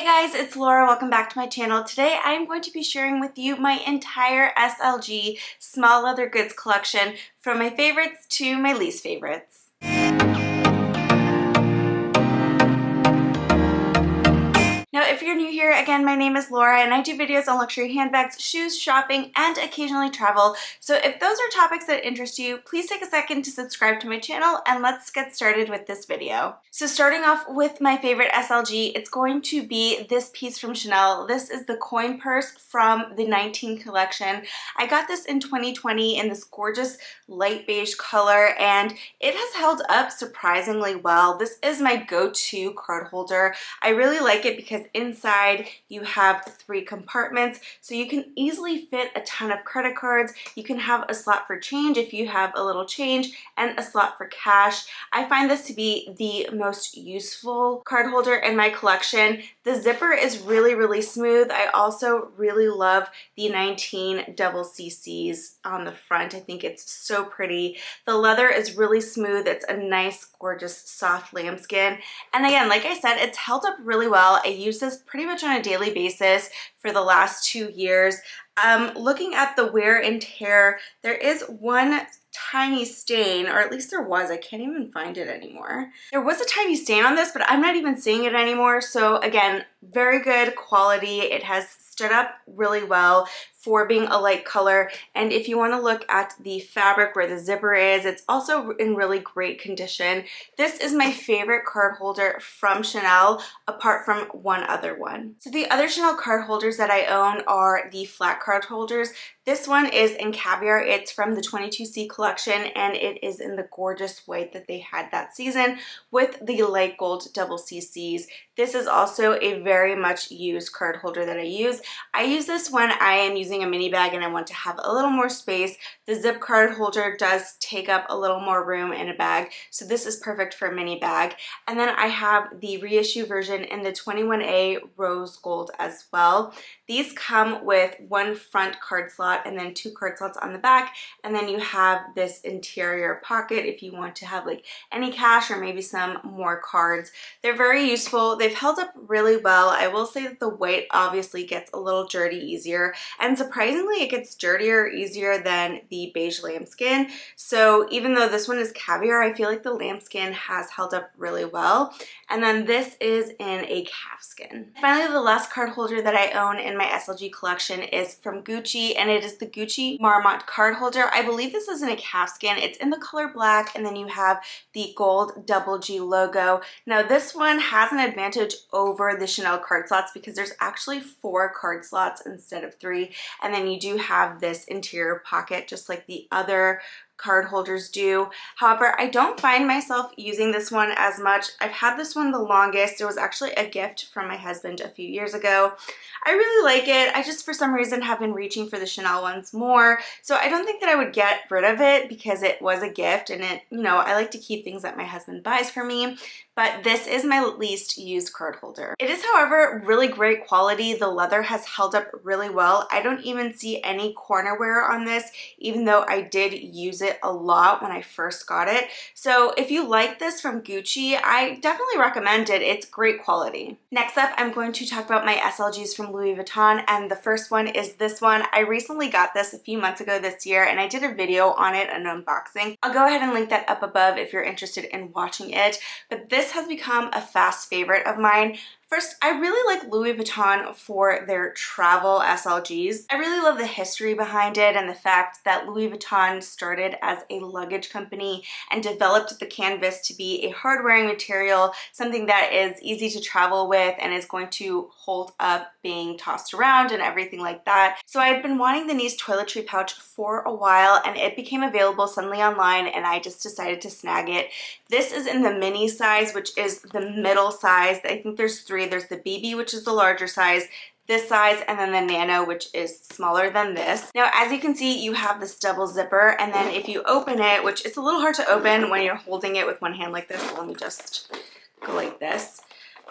Hey guys, it's Laura. Welcome back to my channel. Today I am going to be sharing with you my entire SLG small leather goods collection from my favorites to my least favorites. Now, if you're new here, again, my name is Laura and I do videos on luxury handbags, shoes, shopping, and occasionally travel. So if those are topics that interest you, please take a second to subscribe to my channel and let's get started with this video. So starting off with my favorite SLG, it's going to be this piece from Chanel. This is the coin purse from the 19 collection. I got this in 2020 in this gorgeous light beige color and it has held up surprisingly well. This is my go-to card holder. I really like it because inside you have 3 compartments, so you can easily fit a ton of credit cards. You can have a slot for change if you have a little change and a slot for cash. I find this to be the most useful card holder in my collection. The zipper is really smooth. I also really love the 19 double CCs on the front. I think it's so pretty. The leather is really smooth. It's a nice, gorgeous, soft lambskin. And again, like I said, it's held up really well. I use this pretty much on a daily basis for the last 2 years. Looking at the wear and tear, there is one tiny stain, or at least there was. I can't even find it anymore. There was a tiny stain on this, but I'm not even seeing it anymore. So again, very good quality. It has stood up really well for being a light color. And if you want to look at the fabric where the zipper is, it's also in really great condition. This is my favorite card holder from Chanel, apart from one other one. So the other Chanel card holders that I own are the flat card holders. This one is in caviar. It's from the 22C collection and it is in the gorgeous white that they had that season with the light gold double CCs. This is also a very much used card holder that I use. I use this when I am using a mini bag and I want to have a little more space. The zip card holder does take up a little more room in a bag, so this is perfect for a mini bag. And then I have the reissue version in the 21A rose gold as well. These come with 1 front card slot and then 2 card slots on the back, and then you have this interior pocket if you want to have like any cash or maybe some more cards. They're very useful. They've held up really well. I will say that the white obviously gets a little dirty easier, and surprisingly it gets dirtier easier than the beige lambskin. So even though this one is caviar, I feel like the lambskin has held up really well. And then this is in a calfskin. Finally, the last card holder that I own in my SLG collection is from Gucci, and it is the Gucci Marmont card holder. I believe this is in a calfskin. It's in the color black, and then you have the gold double G logo. Now this one has an advantage over the Chanel card slots because there's actually 4 card slots instead of 3, and then you do have this interior pocket just like the other card holders do. However, I don't find myself using this one as much. I've had this one the longest. It was actually a gift from my husband a few years ago. I really like it. I just for some reason have been reaching for the Chanel ones more. So I don't think that I would get rid of it because it was a gift and it, you know, I like to keep things that my husband buys for me. But this is my least used card holder. It is, however, really great quality. The leather has held up really well. I don't even see any corner wear on this, even though I did use it a lot when I first got it. So if you like this from Gucci, I definitely recommend it. It's great quality. Next up, I'm going to talk about my SLGs from Louis Vuitton, and the first one is this one. I recently got this a few months ago this year and I did a video on it, an unboxing. I'll go ahead and link that up above if you're interested in watching it. But this has become a fast favorite of mine. First, I really like Louis Vuitton for their travel SLGs. I really love the history behind it and the fact that Louis Vuitton started as a luggage company and developed the canvas to be a hard-wearing material, something that is easy to travel with and is going to hold up being tossed around and everything like that. So I had been wanting the Nice toiletry pouch for a while and it became available suddenly online and I just decided to snag it. This is in the mini size, which is the middle size. I think there's 3. There's the BB, which is the larger size, this size, and then the Nano, which is smaller than this. Now, as you can see, you have this double zipper, and then if you open it, which it's a little hard to open when you're holding it with one hand like this, let me just go like this.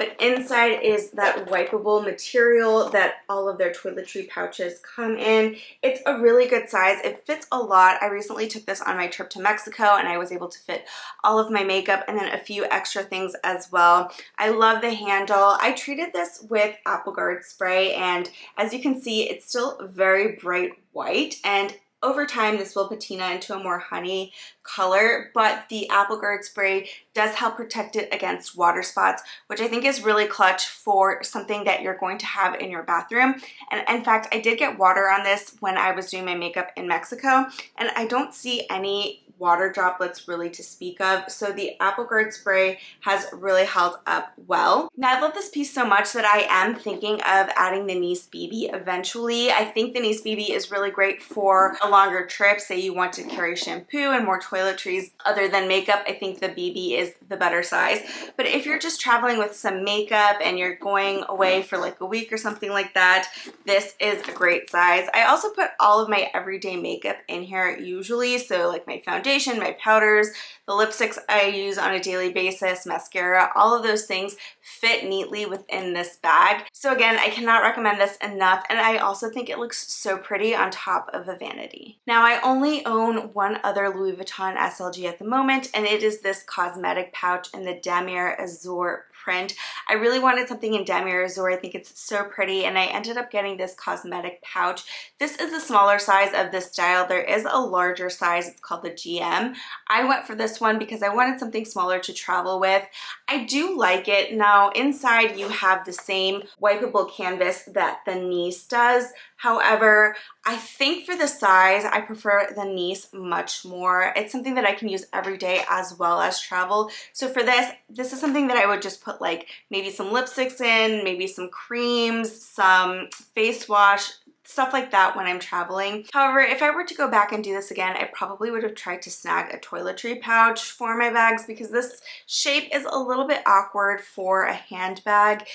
but inside is that wipeable material that all of their toiletry pouches come in. It's a really good size. It fits a lot. I recently took this on my trip to Mexico and I was able to fit all of my makeup and then a few extra things as well. I love the handle. I treated this with Apple Guard spray, and as you can see, it's still very bright white, and over time, this will patina into a more honey color, but the Apple Guard spray does help protect it against water spots, which I think is really clutch for something that you're going to have in your bathroom. And in fact, I did get water on this when I was doing my makeup in Mexico, and I don't see any water droplets really to speak of, so the Apple Guard spray has really held up well. Now, I love this piece so much that I am thinking of adding the Nice BB eventually. I think the Nice BB is really great for a longer trip. Say you want to carry shampoo and more toiletries other than makeup, I think the BB is the better size. But if you're just traveling with some makeup and you're going away for like a week or something like that, this is a great size. I also put all of my everyday makeup in here usually, so like my foundation, my powders, the lipsticks I use on a daily basis, mascara, all of those things fit neatly within this bag. So again, I cannot recommend this enough, and I also think it looks so pretty on top of a vanity. Now, I only own one other Louis Vuitton SLG at the moment, and it is this cosmetic pouch in the Damier Azur print. I really wanted something in Damier Azur. I think it's so pretty, and I ended up getting this cosmetic pouch. This is the smaller size of this style. There is a larger size. It's called the GM. I went for this one because I wanted something smaller to travel with. I do like it. Now, inside you have the same wipeable canvas that the Nice does. However, I think for the size, I prefer the Nice much more. It's something that I can use every day as well as travel. So for this is something that I would just put like maybe some lipsticks in, maybe some creams, some face wash, stuff like that when I'm traveling. However, if I were to go back and do this again, I probably would have tried to snag a toiletry pouch for my bags because this shape is a little bit awkward for a handbag.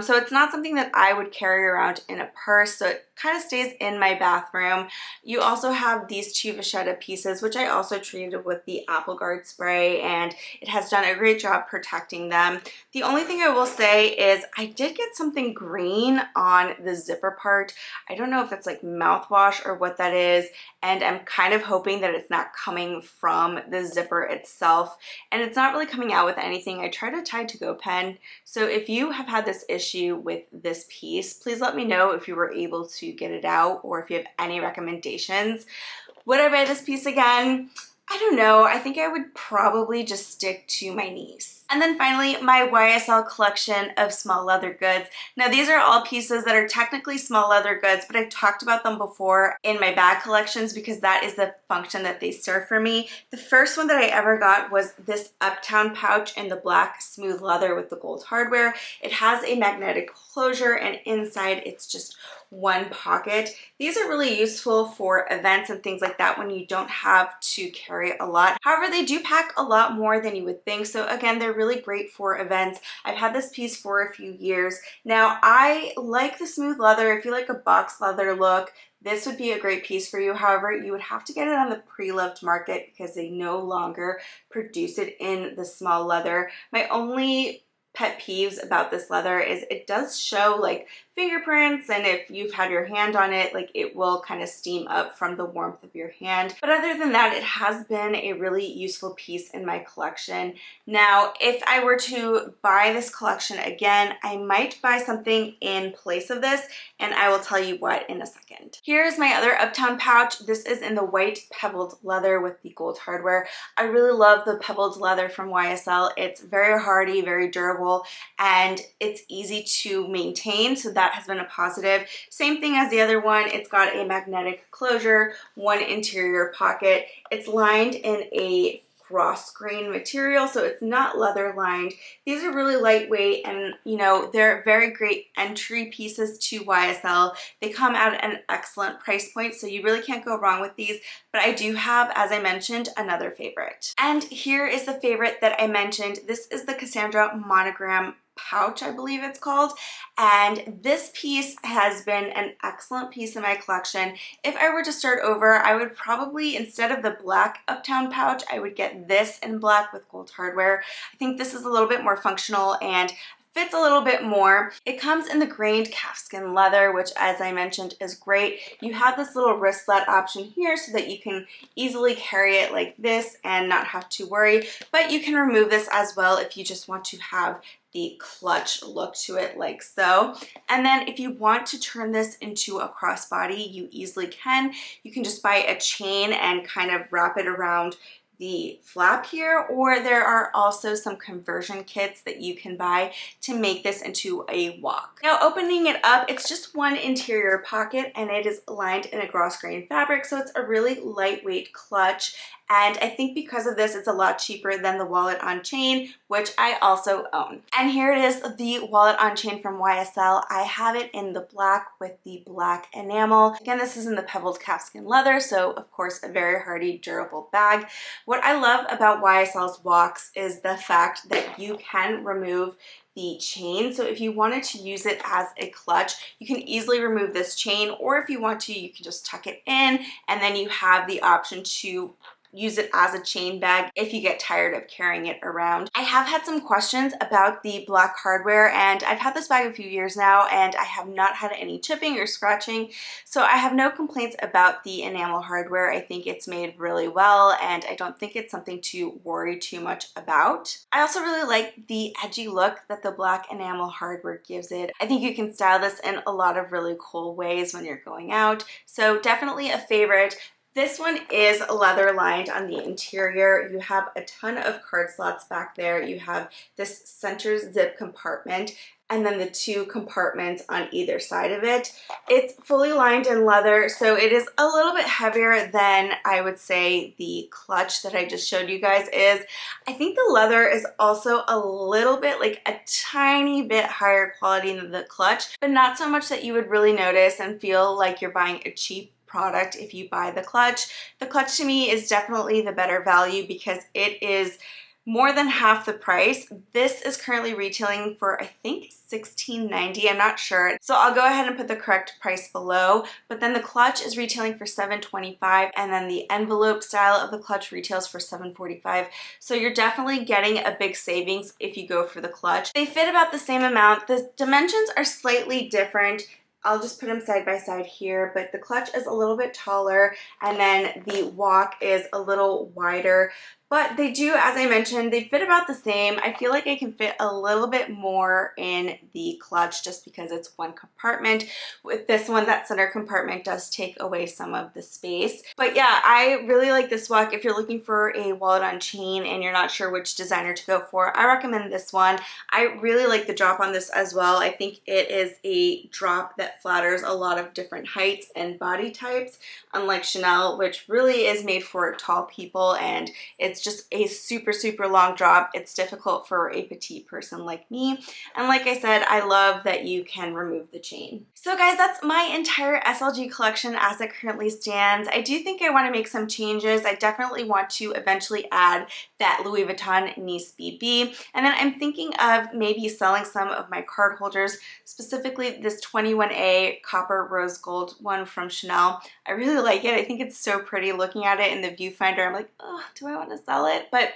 So it's not something that I would carry around in a purse, so it kind of stays in my bathroom. You also have these two vachetta pieces, which I also treated with the Apple Guard spray, and it has done a great job protecting them. The only thing I will say is I did get something green on the zipper part. I don't know if it's like mouthwash or what that is, and I'm kind of hoping that it's not coming from the zipper itself, and it's not really coming out with anything. I tried a Tide to Go pen, so if you have had this issue with this piece, please let me know if you were able to get it out or if you have any recommendations. Would I buy this piece again? I don't know. I think I would probably just stick to my Nice. And then finally, my YSL collection of small leather goods. Now, these are all pieces that are technically small leather goods, but I've talked about them before in my bag collections because that is the function that they serve for me. The first one that I ever got was this UPTOWN pouch in the black smooth leather with the gold hardware. It has a magnetic closure, and inside it's just one pocket. These are really useful for events and things like that when you don't have to carry a lot. However, they do pack a lot more than you would think. So again, they're really great for events. I've had this piece for a few years. Now, I like the smooth leather. If you like a box leather look, this would be a great piece for you. However, you would have to get it on the pre-loved market because they no longer produce it in the small leather. My only pet peeves about this leather is it does show like fingerprints, and if you've had your hand on it, like it will kind of steam up from the warmth of your hand. But other than that, it has been a really useful piece in my collection. Now, if I were to buy this collection again, I might buy something in place of this, and I will tell you what in a second. Here's my other UPTOWN pouch. This is in the white pebbled leather with the gold hardware. I really love the pebbled leather from YSL. It's very hardy, very durable, and it's easy to maintain, so that has been a positive. Same thing as the other one. It's got a magnetic closure, one interior pocket. It's lined in a cross grain material, so it's not leather lined. These are really lightweight, and you know, they're very great entry pieces to YSL. They come at an excellent price point, so you really can't go wrong with these. But I do have, as I mentioned, another favorite. And here is the favorite that I mentioned. This is the Cassandra Monogram pouch, I believe it's called, and this piece has been an excellent piece in my collection. If I were to start over, I would probably, instead of the black UPTOWN pouch, I would get this in black with gold hardware. I think this is a little bit more functional and fits a little bit more. It comes in the grained calfskin leather, which as I mentioned is great. You have this little wristlet option here so that you can easily carry it like this and not have to worry, but you can remove this as well if you just want to have the clutch look to it like so. And then if you want to turn this into a crossbody, you easily can. You can just buy a chain and kind of wrap it around the flap here, or there are also some conversion kits that you can buy to make this into a walk. Now opening it up, it's just one interior pocket and it is lined in a gross grain fabric, so it's a really lightweight clutch. And I think because of this, it's a lot cheaper than the wallet on chain, which I also own. And here it is, the wallet on chain from YSL. I have it in the black with the black enamel. Again, this is in the pebbled calfskin leather, so of course a very hardy, durable bag. What I love about YSL's walks is the fact that you can remove the chain. So if you wanted to use it as a clutch, you can easily remove this chain, or if you want to, you can just tuck it in and then you have the option to use it as a chain bag if you get tired of carrying it around. I have had some questions about the black hardware, and I've had this bag a few years now and I have not had any chipping or scratching, so I have no complaints about the enamel hardware. I think it's made really well and I don't think it's something to worry too much about. I also really like the edgy look that the black enamel hardware gives it. I think you can style this in a lot of really cool ways when you're going out, so definitely a favorite. This one is leather lined on the interior. You have a ton of card slots back there. You have this center zip compartment and then the two compartments on either side of it. It's fully lined in leather, so it is a little bit heavier than I would say the clutch that I just showed you guys is. I think the leather is also a little bit, like a tiny bit higher quality than the clutch, but not so much that you would really notice and feel like you're buying a cheap product if you buy the clutch. The clutch to me is definitely the better value because it is more than half the price. This is currently retailing for I think $16.90, I'm not sure. So I'll go ahead and put the correct price below, but then the clutch is retailing for $7.25 and then the envelope style of the clutch retails for $7.45. So you're definitely getting a big savings if you go for the clutch. They fit about the same amount. The dimensions are slightly different. I'll just put them side by side here, but the clutch is a little bit taller and then the walk is a little wider. But they do, as I mentioned, they fit about the same. I feel like I can fit a little bit more in the clutch just because it's one compartment. With this one, that center compartment does take away some of the space. But yeah, I really like this walk. If you're looking for a wallet on chain and you're not sure which designer to go for, I recommend this one. I really like the drop on this as well. I think it is a drop that flatters a lot of different heights and body types, unlike Chanel, which really is made for tall people, and it's just a super, super long drop. It's difficult for a petite person like me. And like I said, I love that you can remove the chain. So guys, that's my entire SLG collection as it currently stands. I do think I want to make some changes. I definitely want to eventually add that Louis Vuitton Nice BB. And then I'm thinking of maybe selling some of my card holders, specifically this 21A copper rose gold one from Chanel. I really like it. I think it's so pretty looking at it in the viewfinder. I'm like, oh, do I want to sell it? But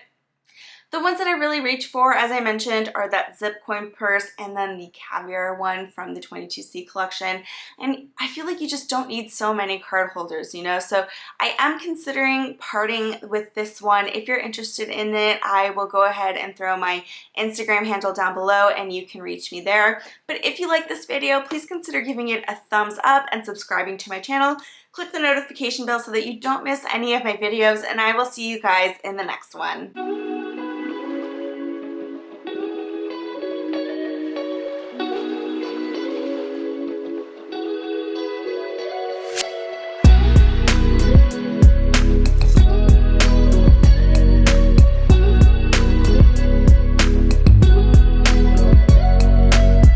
the ones that I really reach for, as I mentioned, are that zip coin purse and then the caviar one from the 22C collection. And I feel like you just don't need so many card holders, you know? So I am considering parting with this one. If you're interested in it, I will go ahead and throw my Instagram handle down below and you can reach me there. But if you like this video, please consider giving it a thumbs up and subscribing to my channel. Click the notification bell so that you don't miss any of my videos, and I will see you guys in the next one.